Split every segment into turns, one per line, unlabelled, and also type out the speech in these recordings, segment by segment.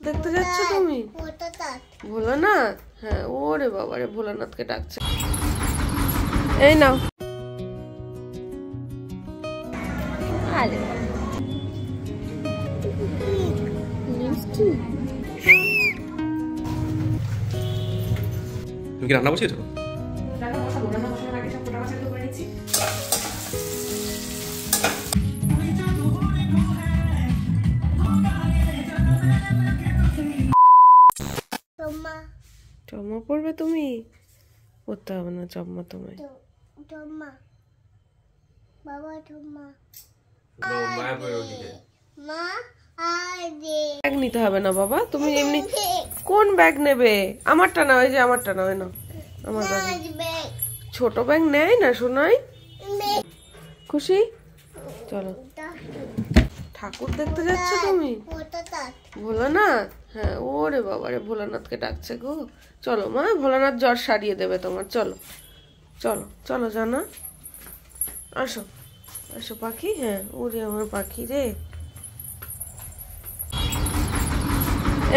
দেখতে যাচ্ছ তুমি? ভোলানাথ? হ্যাঁ, ওরে বাবারে, ভোলানাথকে ডাকছে। এই নাও। আরে
তুমি কি রান্না বসিয়েছো?
চম্মা পড়বে তুমি? পড়তে হবে না চম্মা তোমায়। ব্যাগ নিতে হবে না বাবা, তুমি এমনি। কোন ব্যাগ নেবে? আমারটা না, ওই যে আমারটা না, ওই না আমার ব্যাগ। ছোট ব্যাগ নেয় না শোনাই। খুশি? চলো। ঠাকুর দেখতে যাচ্ছ তুমি? ভোলানাথ? হ্যাঁ, ওরে বাবারে, ভোলানাথকে ডাকছে গো। চলো মা, ভোলানাথ জ্বর সারিয়ে দেবে তোমার। চলো চলো চলো জানা, আসো আসো পাখি। হ্যাঁ, ওরে আমার পাখি রে।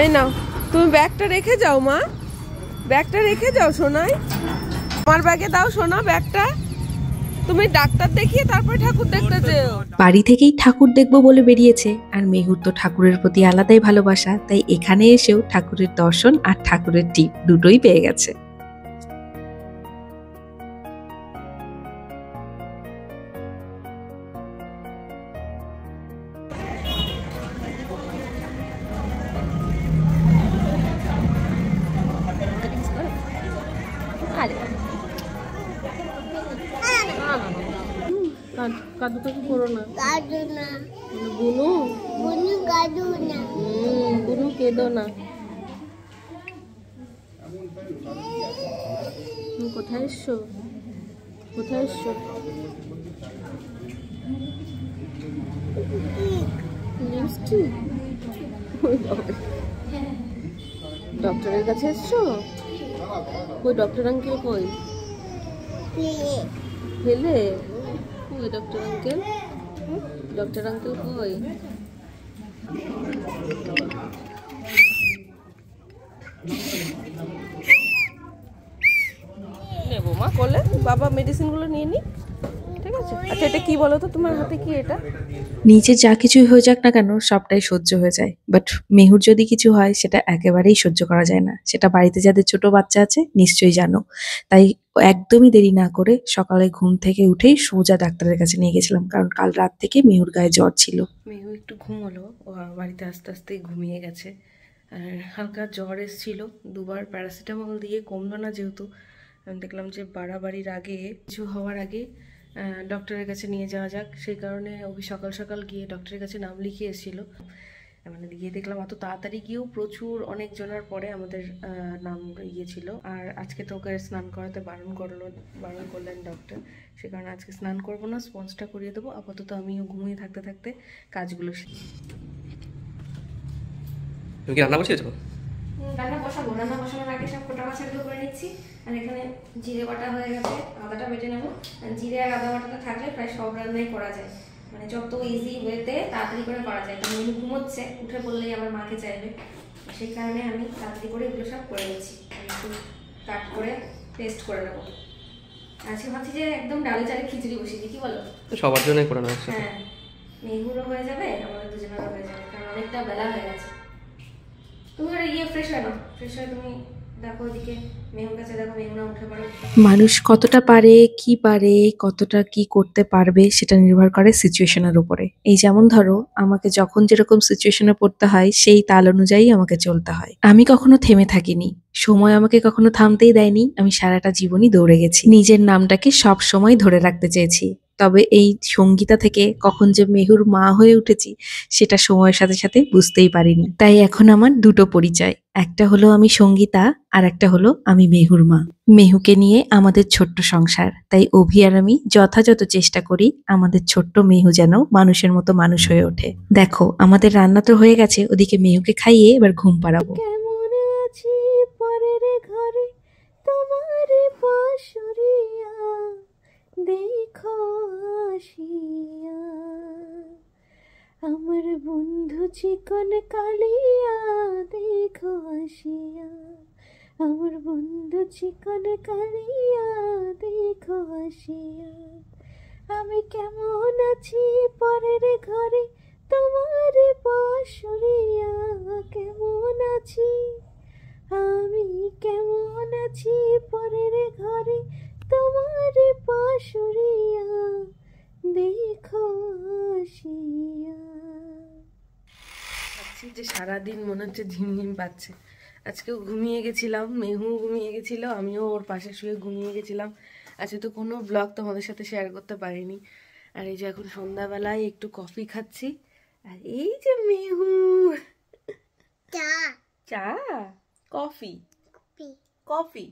এই নাও, তুমি ব্যাগটা রেখে যাও মা, ব্যাগটা রেখে যাও সোনাই। আমার ব্যাগে দাও সোনা ব্যাগটা। তুমি ডাক্তার দেখিয়ে তারপরে ঠাকুর দেখতে যেও।
বাড়ি থেকেই ঠাকুর দেখবো বলে বেরিয়েছে, আর মেহুর তো ঠাকুরের প্রতি আলাদাই ভালোবাসা, তাই এখানে এসেও ঠাকুরের দর্শন আর ঠাকুরের টিপ দুটোই পেয়ে গেছে।
কাদু কাদু করো না, বুনু বুনু কেঁদো না। কোথায় এসছো? কোথায় এসছো? ডক্টরের কাছে এসছো? কই ডক্টর আঙ্কেল কই? ফেলে? কই ডক্টর আঙ্কেল? ডক্টর আঙ্কেল কই? নেবো মা কোলে, বাবা মেডিসিন গুলো নিয়ে নি, ঠিক আছে? আচ্ছা এটা কি বলো তো, তোমার হাতে কি এটা?
নিচে যা কিছুই হয়ে যাক না কেন সবটাই সহ্য হয়ে যায়, বাট মেহুর যদি কিছু হয় সেটা একেবারেই সহ্য করা যায় না। সেটা বাড়িতে যাদের ছোট বাচ্চা আছে নিশ্চয়ই জানো। তাই একদমই দেরি না করে সকালে ঘুম থেকে উঠেই সোজা ডাক্তারের কাছে নিয়ে গেছিলাম, কারণ কাল রাত থেকে মেহুর গায়ে জ্বর ছিল।
মেহু একটু ঘুমোলো, ও বাড়িতে আস্তে আস্তে ঘুমিয়ে গেছে। আর হালকা জ্বর এসেছিল, দুবার প্যারাসিটামল দিয়ে কমলো না, যেহেতু আমি দেখলাম যে বাড়াবাড়ির আগে, কিছু হওয়ার আগে ডক্টরের কাছে নিয়ে যাওয়া যাক, সেই কারণে অভি সকাল সকাল গিয়ে ডক্টরের কাছে নাম লিখিয়ে এসেছিল। মানে গিয়ে দেখলাম এত তাড়াতাড়ি গিয়েও প্রচুর অনেক জনের পরে আমাদের নাম ছিল। আর আজকে তো ওকে স্নান করাতে বারণ করলেন ডক্টর, সে কারণে আজকে স্নান করবো না, স্পঞ্জটা করিয়ে দেবো। আপাতত আমিও ঘুমিয়ে থাকতে থাকতে কাজগুলো
তুমি কি রান্না বসিয়েছো?
রান্না বসানোর আগে সব কোটা বাছাগুলো করে নিচ্ছি। আর এখানে জিরে বাটা হয়ে গেছে, আদাটা বেটে নেবো। জিরে আর আদা বাটাটা থাকলে প্রায় সব রান্নাই করা যায়, মানে যত ইজি ওয়েতে তাড়াতাড়ি করে করা যায়। কারণ মেনু ঘুমোচ্ছে, উঠে পড়লেই আবার মাকে চাইবে, সেই কারণে আমি তাড়াতাড়ি করে এগুলো সব করে নিচ্ছি। একটু কাট করে পেস্ট করে নেবো। আজকে ভাবছি যে একদম ডালে চালে খিচুড়ি বসিয়ে দিই, কি বলো?
সবার জন্যই করে নেওয়া।
হ্যাঁ, মেহুরও হয়ে যাবে, আমাদের দুজনেরও হয়ে যাবে, কারণ অনেকটা বেলা হয়ে গেছে। তুমি ওরা ফ্রেশ হয়ে নাও, ফ্রেশ হয়ে তুমি দেখো ওদিকে মেহুর কাছে, দেখো মেহু না উঠে পড়ে।
মানুষ কতটা পারে কতটা কি করতে পারবে সেটা নির্ভর করে সিচুয়েশনের উপরে। এই যেমন ধরো আমাকে যখন যেরকম সিচুয়েশনে পড়তে হয় সেই তাল অনুযায়ী আমাকে চলতে হয়। আমি কখনো থেমে থাকিনি, সময় আমাকে কখনো থামতেই দেয়নি। আমি সারাটা জীবনই দৌড়ে গেছি, নিজের নামটাকে সব সময় ধরে রাখতে চেয়েছি। তবে এই সঙ্গীতা থেকে কখন যে মেহুর মা হয়ে উঠেছি সেটা সময়ের সাথে সাথে বুঝতেই পারিনি। তাই এখন আমার দুটো পরিচয়, একটা হলো আমি সঙ্গীতা, আর একটা হলো আমি মেহুর মা। মেহুকে নিয়ে আমাদের ছোট্ট সংসার, তাই অভি আর আমি যথাযথ চেষ্টা করি আমাদের ছোট্ট মেহু যেন মানুষের মতো মানুষ হয়ে ওঠে। দেখো আমাদের রান্না তো হয়ে গেছে, ওদিকে মেহুকে খাইয়ে এবার ঘুম পাড়াবো।
কেমন আছি পরের ঘরে তোমার বাঁশরিয়া, দেখো আসিয়া আমার বন্ধু চিকন কালিয়া দেখো আসিয়া, আমার বন্ধু চিকন কালিয়া দেখো আসিয়া, আমি কেমন আছি পরের ঘরে তোমার পাশুরিয়া, কেমন আছি আমি কেমন আছি পরের ঘরে তোমার পাশুরিয়া দেখো আসিয়া। ভাবছি যে সারাদিন মনে হচ্ছে ঝিমঝিম পাচ্ছে। আজকেও ঘুমিয়ে গেছিলাম, মেহু ঘুমিয়ে গেছিল, আমিও ওর পাশে শুয়ে ঘুমিয়ে গেছিলাম। আজকে তো কোনো ব্লগ তোমাদের সাথে শেয়ার করতে পারিনি। আর এই যে এখন সন্ধ্যাবেলায় একটু কফি খাচ্ছি, আর এই যে মেহু চা চা কফি কফি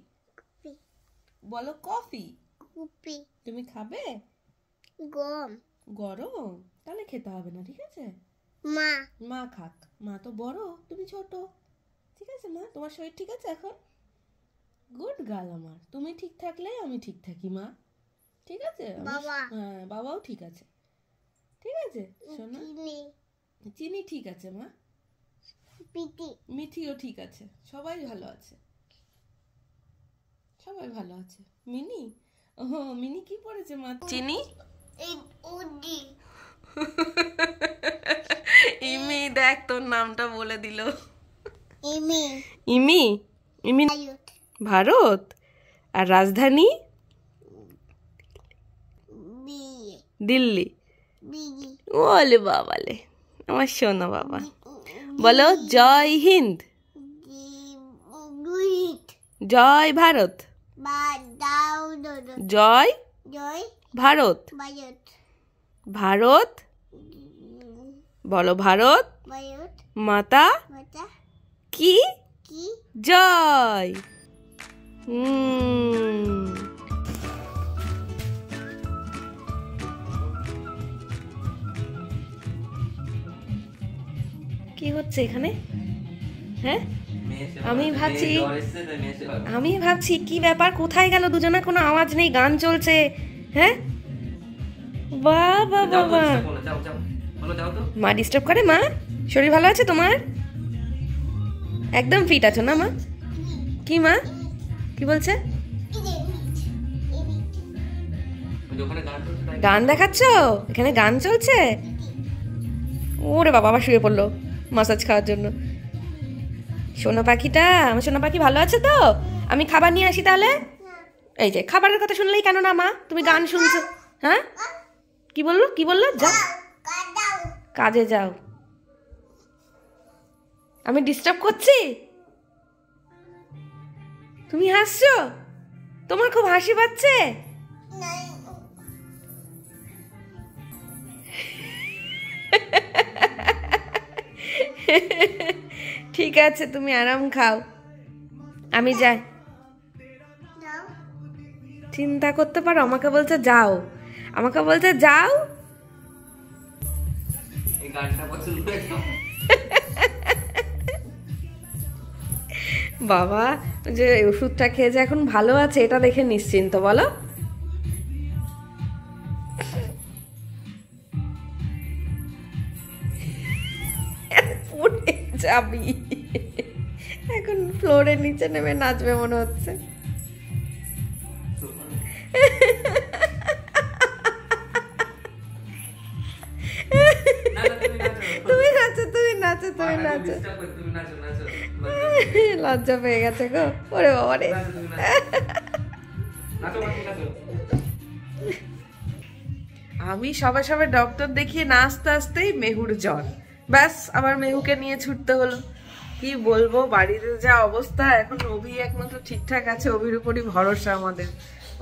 বলো কফি। তুমি খাবে? গরম তাহলে খেতে হবে না, ঠিক আছে? মা খাক, মা তো বড়, তুমি ছোট, ঠিক আছে? মা তোমার শরীর ঠিক আছে এখন? গুড গার্ল আমার, তুমি ঠিক থাকলে আমি ঠিক থাকি মা, ঠিক আছে? হ্যাঁ বাবাও ঠিক আছে, ঠিক আছে শোনো। চিনি ঠিক আছে মা, মিঠিও ঠিক আছে, সবাই ভালো আছে, সবাই ভালো আছে। মিনি, ও মিনি কি পড়েছে মা? চিনি ইমি, দেখ তোর নামটা বলে দিল। ইমি ইমি ইমি ভারত। আর রাজধানী? দিল্লি। ওলে বাবালে, আমার সোনা বাবা। বলো জয় হিন্দ, জয় ভারত, জয় ভারত, ভারত বলো, ভারত মাতা কি জয়। কি হচ্ছে এখানে? হ্যাঁ আমি ভাবছি কি ব্যাপার, কোথায় গেল দুজনে? কোনো আওয়াজ নেই, গান চলছে। হ্যাঁ বাবা বাবা, মা ডিস্টার্ব করে? মা শরীর ভালো আছে তোমার? একদম ফিট আছো না মা? কি মা কি বলছে? গান দেখাচ্ছ? এখানে গান চলছে? ওরে বাবা, আবার শুয়ে পড়লো মাসাজ খাওয়ার জন্য। সোনা পাখিটা, আমার সোনা পাখি ভালো আছে তো? আমি খাবার নিয়ে আসি তাহলে। এই যে খাবারের কথা শুনলেই কেন না মা, তুমি গান শুনছো? হ্যাঁ কি বললো কি বললো? যাও কাজে যাও। আমি ডিস্টার্ব করছি? তুমি হাসছো? তোমার খুব হাসি পাচ্ছে? ঠিক আছে, তুমি আরাম খাও, আমি যাই। চিন্তা করতে পারো, আমাকে বলছে যাও, আমাকে বলছে যাও। বাবা যে ওষুধটা খেয়ে যে এখন ভালো আছে, এটা দেখে নিশ্চিন্ত। বলো পড়ে যাবি এখন, ফ্লোরের নিচে নেমে নাচবে মনে হচ্ছে। তুমি নাচো, তুমি নাচো, তুমি নাচো। লজ্জা পেয়ে গেছে গো, ওরে বাবা রে। আমি সবে সবে ডক্টর দেখিয়ে না আসতে আসতেই মেহুর জ্বর, ব্যাস আবার মেহুকে নিয়ে ছুটতে হলো। কি বলবো, বাড়িতে যা অবস্থা এখন। অভি একমাত্র ঠিকঠাক আছে, অভির উপরই ভরসা আমাদের।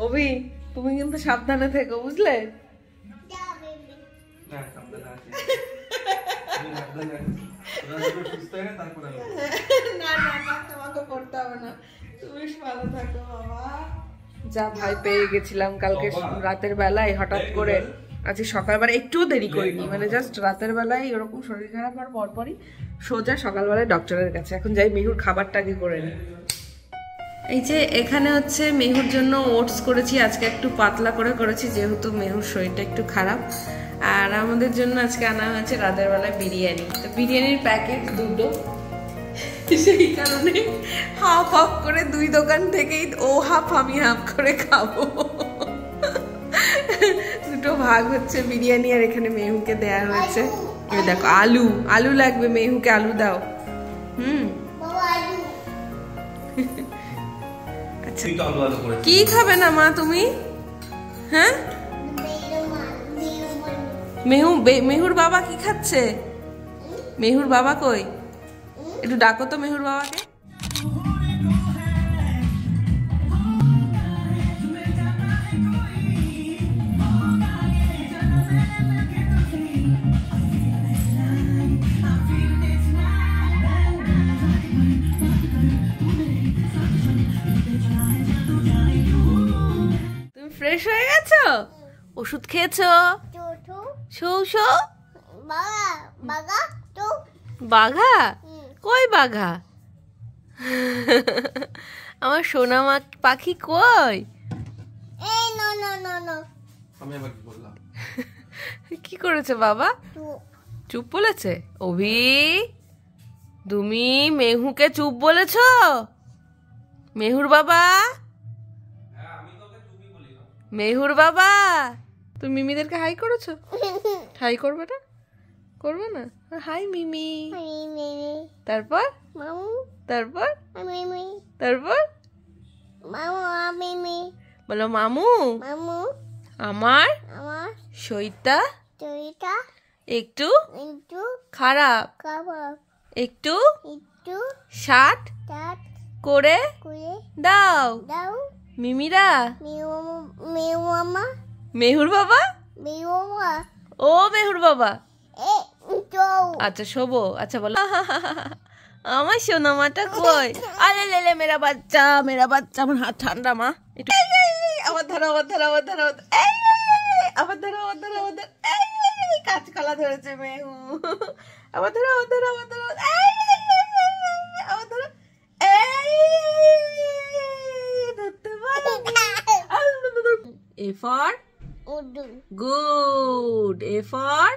অভি তুমি কিন্তু সাবধানে থেকো, বুঝলে? না না না, তোমাকে পড়তে হবে না, তুমি ভালো থাকো বাবা। যা ভয় পেয়ে গেছিলাম কালকে রাতের বেলায় হঠাৎ করে। আজকে সকালবেলা একটুও দেরি করিনি, মানে জাস্ট রাতের বেলায় এরকম শরীর খারাপ হওয়ার পরপরই সোজা সকালবেলায় ডক্টরের কাছে। এখন যাই মেহুর খাবারটা আগে করে নিই। এই যে এখানে হচ্ছে মেহুর জন্য ওটস করেছি, আজকে একটু পাতলা করে করেছি যেহেতু মেহুর শরীরটা একটু খারাপ। আর আমাদের জন্য আজকে আনা হয়েছে রাতের বেলায় বিরিয়ানি। তো বিরিয়ানির প্যাকেট দুটো, সেই কারণে হাফ হাফ করে দুই দোকান থেকেই ও হাফ আমি হাফ করে খাবো। দুটো ভাগ হচ্ছে বিরিয়ানি, আর এখানে মেহুকে দেয়া হয়েছে। এই দেখো আলু, আলু লাগবে, মেহুকে আলু দাও। আচ্ছা কি খাবে না মা তুমি? হ্যাঁ মেহুর বাবা কি খাচ্ছে? মেহুর বাবা কই? একটু ডাকো তো মেহুর বাবাকে। তুমি ফ্রেশ হয়ে গেছো? ওষুধ খেয়েছো? বাঘা কই? বাঘা আমার সোনা পাখি কই? কি করেছে বাবা? চুপ বলেছে? অভি তুমি মেহুকে চুপ বলেছো? মেহুর বাবা, মেহুর বাবা, তুমি মিমিদেরকে হাই করেছো? হাই করবে না? করবে না? হাই মিমি। তারপর তারপর তারপর বলো মামু, আমার শরীরটা একটু খারাপ, একটু শার্ট করে দাও মিমিরা। মেহুর বাবা, ও মেহুর বাবা, আচ্ছা শোবো। আচ্ছা বলো আমার সোনামাটা কই? আরে লেলে মেরা বাচ্চা, মেরা বাচ্চা। আমার হাত ঠান্ডা মা, একটু আবার ধরো, আবার ধরো, আবার ধরো, আবার ধরো, আবার ধরো, আবার ধরো। কাঁচকলা ধরেছে মেহু। আবার ধরো, আবার ধরো, আবার ধরো, আবার ধরো। ধরতে পারো? A for good, A for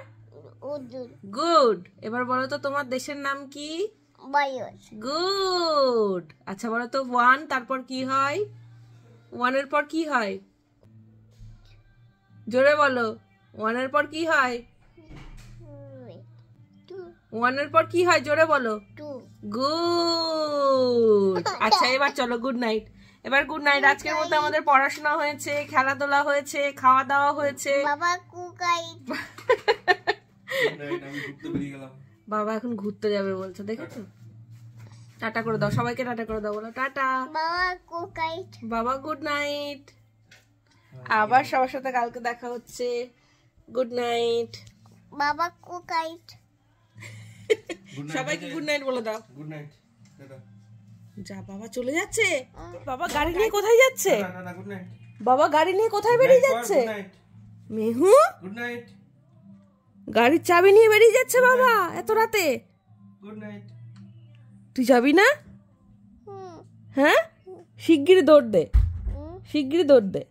good। এবার বলো তো তোমার দেশের নাম কি? গুড। আচ্ছা বলো তো 1 তারপর কি হয়? 1 এর পর কি হয়? জোরে বলো। 1 এর পর কি হয়? 1 এর পর কি হয়? জোরে বলো। গুড। আচ্ছা এবার চলো গুড নাইট। এবার গুড নাইট। আজকের মতো আমাদের পড়াশোনা হয়েছে, খেলাধুলা হয়েছে, খাওয়া দাওয়া হয়েছে। বাবা এখন ঘুরতে যাবে বলছে, দেখেছো? টাটা করে দাও সবাইকে, টাটা করে দাও, বলো টাটা। বাবা গুড নাইট। আবার সবার সাথে কালকে দেখা হচ্ছে। গুড নাইট বাবা। সবাইকে গুড নাইট বলে দাও। Good night. যা বাবা চলে যাচ্ছে। বাবা গাড়ি নিয়ে কোথায় যাচ্ছে? বাবা গাড়ি নিয়ে কোথায় বেরিয়ে যাচ্ছে? মেহু গুড নাইট। গাড়ির চাবি নিয়ে বেরিয়ে যাচ্ছে বাবা এত রাতে। Good night. তুই যাবি না? হ্যাঁ শিগগিরই দৌড় দে, শিগগিরই দৌড় দে।